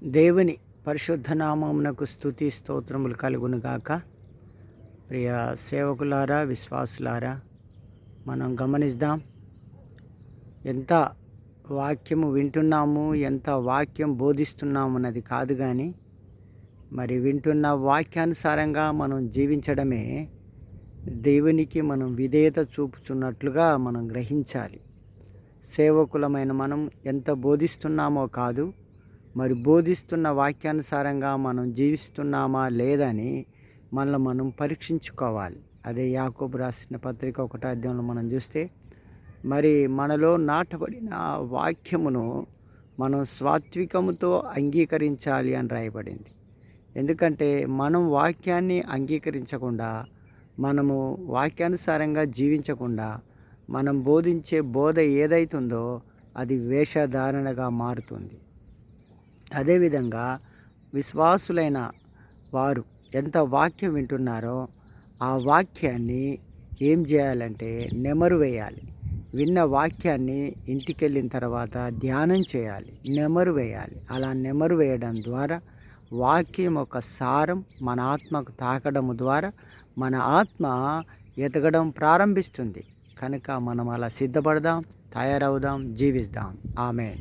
దేవుని పరిశుద్ధ నామమునకు స్తుతి స్తోత్రములు కలుగునుగాక. ప్రియ సేవకులారా, విశ్వాసులారా, మనం గమనిద్దాం. ఎంత వాక్యము వింటున్నాము, ఎంత వాక్యం బోధిస్తున్నాము అన్నది కాదు, కానీ మరి వింటున్న వాక్యానుసారంగా మనం జీవించడమే దేవునికి మనం విధేయత చూపుచున్నట్లుగా మనం గ్రహించాలి. సేవకులమైన మనం ఎంత బోధిస్తున్నామో కాదు, మరి బోధిస్తున్న వాక్యానుసారంగా మనం జీవిస్తున్నామా లేదని మనల్ని మనం పరీక్షించుకోవాలి. అదే యాకోబు రాసిన పత్రిక 1వ అధ్యాయంలో మనం చూస్తే, మరి మనలో నాటబడిన వాక్యమును మనం సాత్వికముతో అంగీకరించాలి అని రాయబడింది. ఎందుకంటే మనం వాక్యాన్ని అంగీకరించకుండా, మనము వాక్యానుసారంగా జీవించకుండా, మనం బోధించే బోధ ఏదైతుందో అది వేషధారణగా మారుతుంది. అదేవిధంగా విశ్వాసులైన వారు ఎంత వాక్యం వింటున్నారో ఆ వాక్యాన్ని ఏం చేయాలంటే నెమరు వేయాలి. విన్న వాక్యాన్ని ఇంటికి వెళ్ళిన తర్వాత ధ్యానం చేయాలి, నెమరు వేయాలి. అలా నెమరు వేయడం ద్వారా వాక్యం ఒక సారం మన ఆత్మకు తాకడం ద్వారా మన ఆత్మ ఎదగడం ప్రారంభిస్తుంది. కనుక మనం అలా సిద్ధపడదాం, తయారవుదాం, జీవిస్తాం. ఆమేన్.